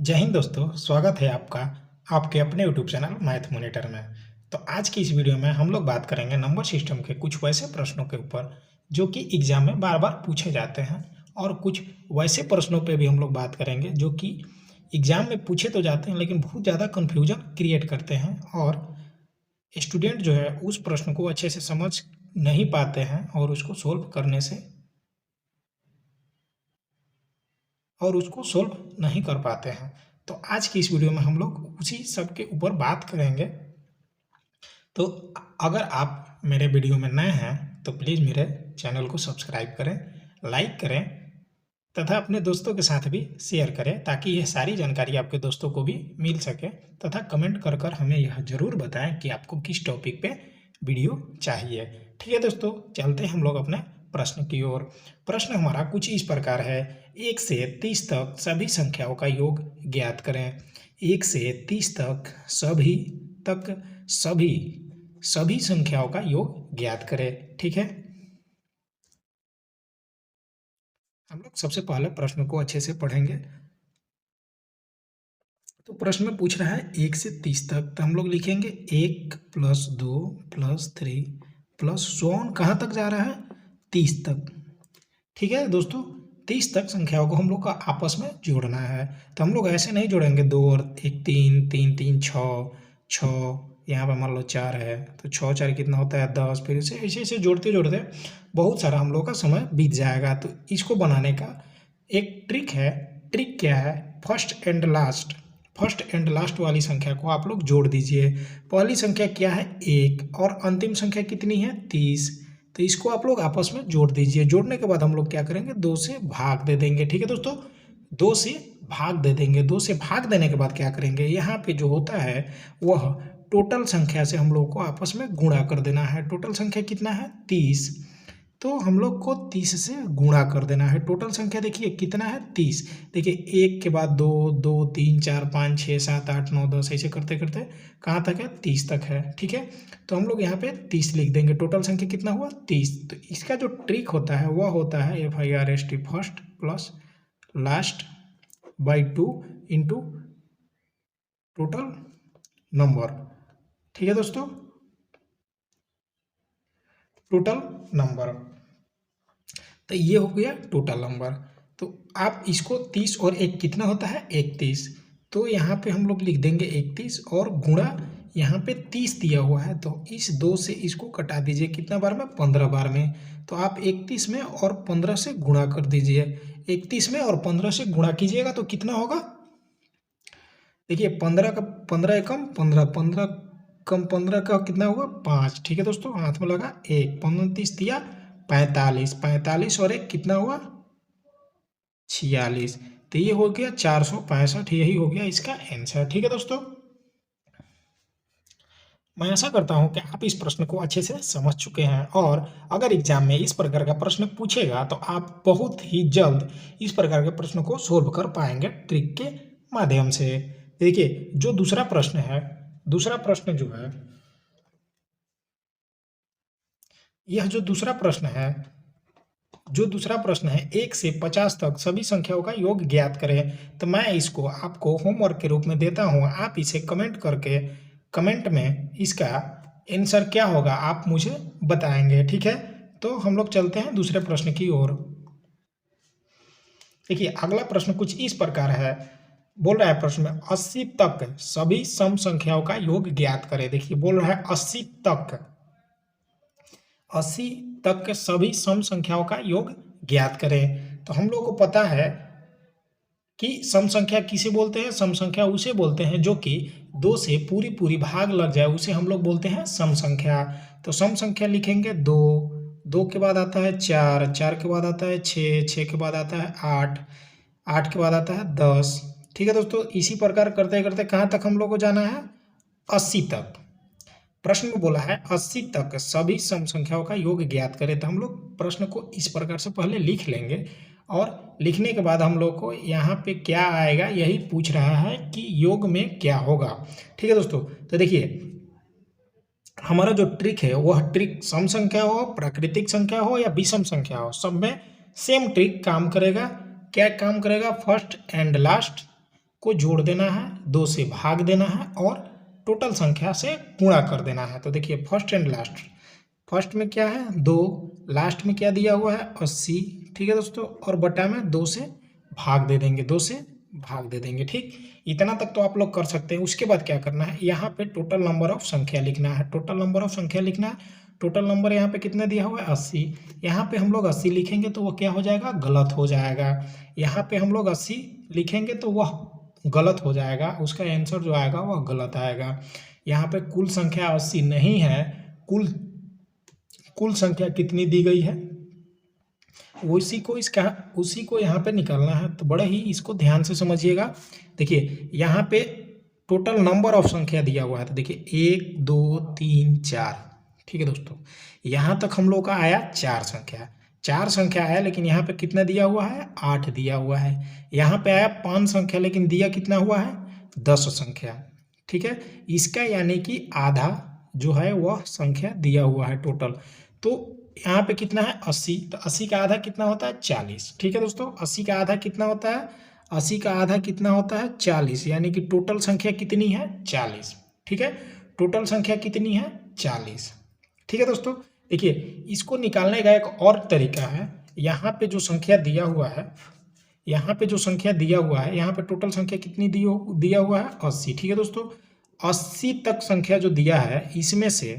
जय हिंद दोस्तों, स्वागत है आपका आपके अपने यूट्यूब चैनल मैथ मॉनिटर में। तो आज की इस वीडियो में हम लोग बात करेंगे नंबर सिस्टम के कुछ वैसे प्रश्नों के ऊपर जो कि एग्जाम में बार बार पूछे जाते हैं, और कुछ वैसे प्रश्नों पे भी हम लोग बात करेंगे जो कि एग्जाम में पूछे तो जाते हैं लेकिन बहुत ज़्यादा कन्फ्यूजन क्रिएट करते हैं, और स्टूडेंट जो है उस प्रश्न को अच्छे से समझ नहीं पाते हैं और उसको सोल्व नहीं कर पाते हैं। तो आज की इस वीडियो में हम लोग उसी सब के ऊपर बात करेंगे। तो अगर आप मेरे वीडियो में नए हैं तो प्लीज़ मेरे चैनल को सब्सक्राइब करें, लाइक करें तथा अपने दोस्तों के साथ भी शेयर करें ताकि यह सारी जानकारी आपके दोस्तों को भी मिल सके, तथा कमेंट कर कर हमें यह ज़रूर बताएं कि आपको किस टॉपिक पे वीडियो चाहिए। ठीक है दोस्तों, चलते हैं हम लोग अपने प्रश्न की ओर। प्रश्न हमारा कुछ इस प्रकार है, 1 से 30 तक सभी संख्याओं का योग ज्ञात करें। 1 से 30 तक सभी संख्याओं का योग ज्ञात करें। ठीक है, हम लोग सबसे पहले प्रश्न को अच्छे से पढ़ेंगे। तो प्रश्न में पूछ रहा है 1 से 30 तक, तो हम लोग लिखेंगे 1 + 2 + 3 प्लस सोन कहाँ तक जा रहा है, 30 तक। ठीक है दोस्तों, 30 तक संख्याओं को हम लोग का आपस में जोड़ना है। तो हम लोग ऐसे नहीं जोड़ेंगे 2 और 1 3 3 3 6 6, यहाँ पर मान लो 4 है तो 6 4 कितना होता है 10, फिर इसे ऐसे ऐसे जोड़ते जोड़ते बहुत सारा हम लोग का समय बीत जाएगा। तो इसको बनाने का एक ट्रिक है। ट्रिक क्या है, फर्स्ट एंड लास्ट वाली संख्या को आप लोग जोड़ दीजिए। पहली संख्या क्या है 1 और अंतिम संख्या कितनी है 30, तो इसको आप लोग आपस में जोड़ दीजिए। जोड़ने के बाद हम लोग क्या करेंगे 2 से भाग दे देंगे। ठीक है दोस्तों, 2 से भाग दे देंगे। 2 से भाग देने के बाद क्या करेंगे, यहाँ पे जो होता है वह टोटल संख्या से हम लोग को आपस में गुणा कर देना है। टोटल संख्या कितना है 30, तो हम लोग को 30 से गुणा कर देना है। टोटल संख्या देखिए कितना है 30। देखिए 1 के बाद 2 2 3 4 5 6 7 8 9 10 ऐसे करते करते कहाँ तक है 30 तक है। ठीक है, तो हम लोग यहाँ पे 30 लिख देंगे। टोटल संख्या कितना हुआ 30। तो इसका जो ट्रिक होता है वह होता है FIRST, first plus last by 2 into total number. ठीक है दोस्तों, टोटल नंबर, तो ये हो गया टोटल नंबर। तो आप इसको 30 और 1 कितना होता है 31, तो यहाँ पे हम लोग लिख देंगे 31 और गुणा यहाँ पे 30 दिया हुआ है, तो इस 2 से इसको कटा दीजिए कितना बार में 15 बार में। तो आप 31 में और 15 से गुणा कर दीजिए। 31 में और 15 से गुणा कीजिएगा तो कितना होगा, देखिए 15 का 15 एकम 15, 15 कम 15 का कितना हुआ 5। ठीक है दोस्तों, हाथ में लगा 1, 35 दिया 45, 45 और 1 कितना हुआ 46। तो ये हो गया 465, यही हो गया इसका आंसर। ठीक है दोस्तों, मैं आशा करता हूं कि आप इस प्रश्न को अच्छे से समझ चुके हैं, और अगर एग्जाम में इस प्रकार का प्रश्न पूछेगा तो आप बहुत ही जल्द इस प्रकार के प्रश्न को सोल्व कर पाएंगे ट्रिक के माध्यम से। देखिए जो दूसरा प्रश्न है, दूसरा प्रश्न जो है, यह जो दूसरा प्रश्न है, जो दूसरा प्रश्न है 1 से 50 तक सभी संख्याओं का योग ज्ञात करें। तो मैं इसको आपको होमवर्क के रूप में देता हूं, आप इसे कमेंट करके कमेंट में इसका आंसर क्या होगा आप मुझे बताएंगे। ठीक है, तो हम लोग चलते हैं दूसरे प्रश्न की ओर। देखिए अगला प्रश्न कुछ इस प्रकार है, बोल रहा है प्रश्न में 80 तक सभी सम संख्याओं का योग ज्ञात करें। देखिए बोल रहा है 80 तक के सभी सम संख्याओं का योग ज्ञात करें। तो हम लोग को पता है कि सम संख्या किसे बोलते हैं, सम संख्या उसे बोलते हैं जो कि 2 से पूरी पूरी भाग लग जाए, उसे हम लोग बोलते हैं सम संख्या। तो सम संख्या लिखेंगे 2, 2 के बाद आता है 4, 4 के बाद आता है 6, 6 के बाद आता है 8, 8 के बाद आता है 10। ठीक है दोस्तों, इसी प्रकार करते करते कहाँ तक हम लोग को जाना है 80 तक। प्रश्न में बोला है 80 तक सभी सम संख्याओं का योग ज्ञात करें। तो हम लोग प्रश्न को इस प्रकार से पहले लिख लेंगे, और लिखने के बाद हम लोग को यहाँ पे क्या आएगा यही पूछ रहा है कि योग में क्या होगा। ठीक है दोस्तों, तो देखिए हमारा जो ट्रिक है वह ट्रिक सम संख्या हो, प्राकृतिक संख्या हो या विषम संख्या हो, सब में सेम ट्रिक काम करेगा। क्या काम करेगा, फर्स्ट एंड लास्ट को जोड़ देना है, 2 से भाग देना है और टोटल संख्या से गुणा कर देना है। तो देखिए फर्स्ट एंड लास्ट, फर्स्ट में क्या है 2, लास्ट में क्या दिया हुआ है 80, ठीक है दोस्तों, और बटा में 2 से भाग दे देंगे, 2 से भाग दे देंगे। ठीक, इतना तक तो आप लोग कर सकते हैं। उसके बाद क्या करना है, यहाँ पे टोटल नंबर ऑफ संख्या लिखना है, टोटल नंबर ऑफ संख्या लिखना है। टोटल नंबर यहाँ पे कितना दिया हुआ है 80, यहाँ पे हम लोग 80 लिखेंगे तो वो क्या हो जाएगा, गलत हो जाएगा। यहाँ पे हम लोग 80 लिखेंगे तो वह गलत हो जाएगा, उसका आंसर जो आएगा वह गलत आएगा। यहाँ पे कुल संख्या 80 नहीं है, कुल संख्या कितनी दी गई है उसी को यहाँ पे निकालना है। तो बड़े ही इसको ध्यान से समझिएगा। देखिए यहाँ पे टोटल नंबर ऑफ संख्या दिया हुआ है, तो देखिए 1 2 3 4, ठीक है दोस्तों। यहाँ तक हम लोग का आया 4 संख्या आया, लेकिन यहाँ पे कितना दिया हुआ है 8 दिया हुआ है। यहाँ पे आया 5 संख्या, लेकिन दिया कितना हुआ है 10 संख्या, ठीक है। इसका यानी कि आधा जो है वह संख्या दिया हुआ है टोटल। तो यहाँ पे कितना है 80, तो 80 का आधा कितना होता है 40, ठीक है दोस्तों। 80 का आधा कितना होता है, 80 का आधा कितना होता है 40, यानी कि टोटल संख्या कितनी है 40, ठीक है। टोटल संख्या कितनी है 40, ठीक है दोस्तों। देखिए इसको निकालने का एक और तरीका है, यहाँ पे जो संख्या दिया हुआ है, यहाँ पे जो संख्या दिया हुआ है, यहाँ पे टोटल संख्या कितनी दिया हुआ है 80, ठीक है दोस्तों। 80 तक संख्या जो दिया है, इसमें से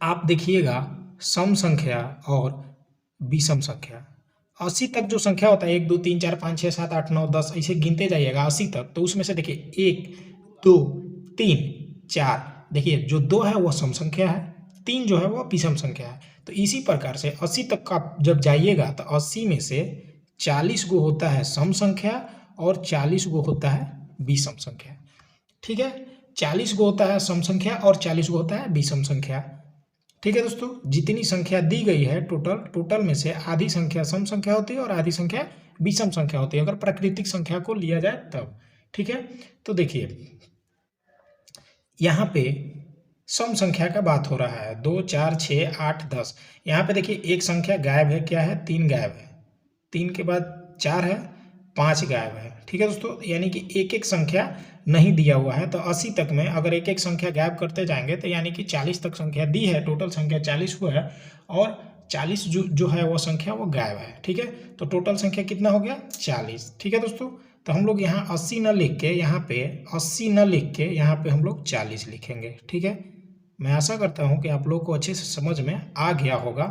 आप देखिएगा सम संख्या और विषम संख्या, 80 तक जो संख्या होता है 1 2 3 4 5 6 7 8 9 10 ऐसे गिनते जाइएगा 80 तक। तो उसमें से देखिए 1 2 3 4, देखिए जो 2 है वह सम संख्या है, 3 जो है वह विषम संख्या है। तो इसी प्रकार से 80 तक का जब जाइएगा तो 80 में से 40 गो होता है सम संख्या और 40 गो होता है विषम संख्या, ठीक है। 40 गो होता है सम संख्या और 40 गो होता है विषम संख्या, ठीक है दोस्तों। जितनी संख्या दी गई है टोटल में से आधी संख्या सम संख्या होती है और आधी संख्या विषम संख्या होती है, अगर प्राकृतिक संख्या को लिया जाए तब, ठीक है। तो देखिए यहाँ पे सम संख्या का बात हो रहा है, 2 4 6 8 10। यहाँ पे देखिए एक संख्या गायब है, क्या है 3 गायब है, 3 के बाद 4 है, 5 गायब है, ठीक है दोस्तों। यानी कि एक एक संख्या नहीं दिया हुआ है। तो 80 तक में अगर एक एक संख्या गायब करते जाएंगे तो यानी कि 40 तक संख्या दी है, टोटल संख्या 40 हुआ है और 40 जो है वो संख्या वो गायब है, ठीक है। तो टोटल संख्या कितना हो गया 40, ठीक है दोस्तों। तो हम लोग यहाँ 80 न लिख के, यहाँ पे 80 न लिख के यहाँ पे हम लोग 40 लिखेंगे, ठीक है। मैं आशा करता हूँ कि आप लोग को अच्छे से समझ में आ गया होगा।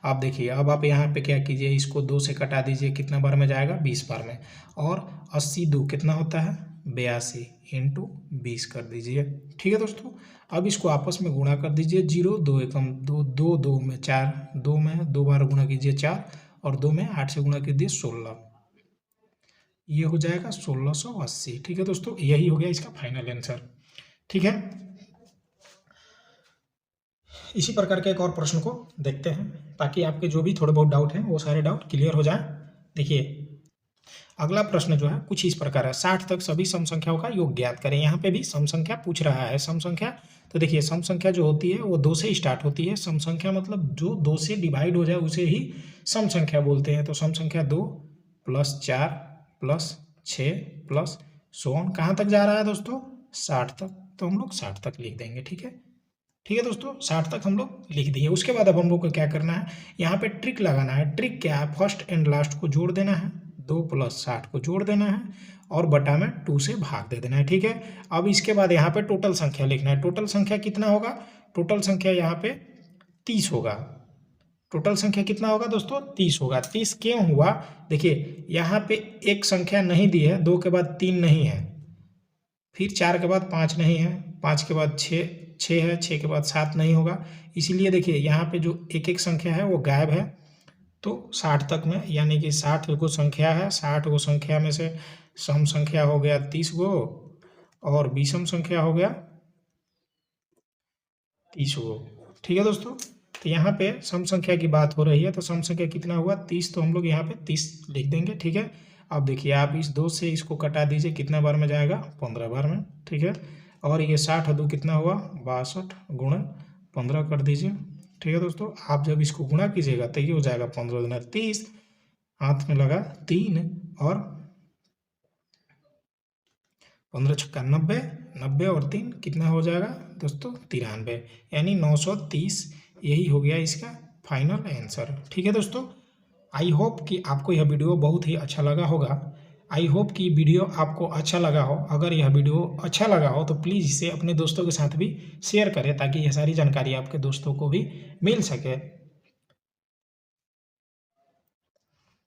आप देखिए अब आप यहाँ पे क्या कीजिए, इसको 2 से कटा दीजिए, कितना बार में जाएगा 20 बार में, और 80 2 कितना होता है 82 इंटू 20 कर दीजिए, ठीक है दोस्तों। अब इसको आपस में गुणा कर दीजिए, 0 2 एकम 2 2 2 में 4, 2 में 2 बार गुणा कीजिए 4 और 2 में 8 से गुणा कीजिए 16, ये हो जाएगा 1680, ठीक है दोस्तों। यही हो गया इसका फाइनल आंसर, ठीक है। इसी प्रकार के एक और प्रश्न को देखते हैं, ताकि आपके जो भी थोड़े बहुत डाउट हैं वो सारे डाउट क्लियर हो जाए। देखिए अगला प्रश्न जो है कुछ इस प्रकार है, 60 तक सभी सम संख्याओं का योग ज्ञात करें। यहाँ पे भी सम संख्या पूछ रहा है, सम संख्या। तो देखिए सम संख्या जो होती है वो 2 से स्टार्ट होती है। सम संख्या मतलब जो 2 से डिवाइड हो जाए उसे ही सम संख्या बोलते हैं। तो सम संख्या 2 + 4 + 6 + 100 कहाँ तक जा रहा है दोस्तों 60 तक। तो हम लोग 60 तक लिख देंगे, ठीक है, ठीक है दोस्तों। 60 तक हम लोग लिख दिए। उसके बाद अब हम लोग को क्या करना है, यहाँ पे ट्रिक लगाना है। ट्रिक क्या है, फर्स्ट एंड लास्ट को जोड़ देना है, 2 + 60 को जोड़ देना है और बटा में 2 से भाग दे देना है, ठीक है। अब इसके बाद यहाँ पे टोटल संख्या लिखना है। टोटल संख्या कितना होगा, टोटल संख्या यहाँ पे 30 होगा। टोटल संख्या कितना होगा दोस्तों 30 होगा। 30 क्यों हुआ, देखिए यहाँ पे एक संख्या नहीं दी है, 2 के बाद 3 नहीं है, फिर 4 के बाद 5 नहीं है, 5 के बाद 6 है, 6 के बाद 7 नहीं होगा। इसीलिए देखिए यहाँ पे जो एक एक संख्या है वो गायब है। तो 60 तक में यानी कि 60 गो संख्या है, 60 गो संख्या में से सम संख्या हो गया 30 गो और विषम संख्या हो गया 30 गो, ठीक है दोस्तों। तो यहाँ पे सम संख्या की बात हो रही है, तो सम संख्या कितना हुआ 30, तो हम लोग यहाँ पे 30 लिख देंगे, ठीक है। अब देखिए आप इस 2 से इसको कटा दीजिए, कितना बार में जाएगा 15 बार में, ठीक है। और ये 60 और 2 कितना हुआ 62 गुणा 15 कर दीजिए, ठीक है दोस्तों। आप जब इसको गुणा कीजिएगा तो ये हो जाएगा 15 × 30, हाथ में लगा 3 और 15 छक्का 90, 90 और 3 कितना हो जाएगा दोस्तों 93, यानी 930 यही हो गया इसका फाइनल आंसर। ठीक है दोस्तों, आई होप कि आपको यह वीडियो बहुत ही अच्छा लगा होगा। आई होप कि वीडियो आपको अच्छा लगा हो। अगर यह वीडियो अच्छा लगा हो तो प्लीज़ इसे अपने दोस्तों के साथ भी शेयर करें ताकि यह सारी जानकारी आपके दोस्तों को भी मिल सके।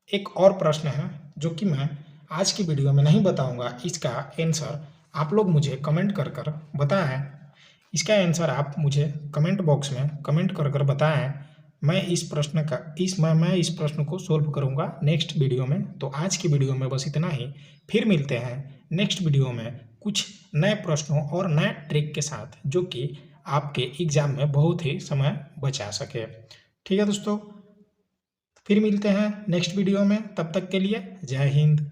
एक और प्रश्न है जो कि मैं आज की वीडियो में नहीं बताऊंगा, इसका आंसर आप लोग मुझे कमेंट कर कर बताएं। इसका आंसर आप मुझे कमेंट बॉक्स में कमेंट कर कर बताएं। मैं इस प्रश्न को सोल्व करूंगा नेक्स्ट वीडियो में। तो आज की वीडियो में बस इतना ही। फिर मिलते हैं नेक्स्ट वीडियो में कुछ नए प्रश्नों और नए ट्रिक के साथ जो कि आपके एग्जाम में बहुत ही समय बचा सके। ठीक है दोस्तों, फिर मिलते हैं नेक्स्ट वीडियो में। तब तक के लिए जय हिंद।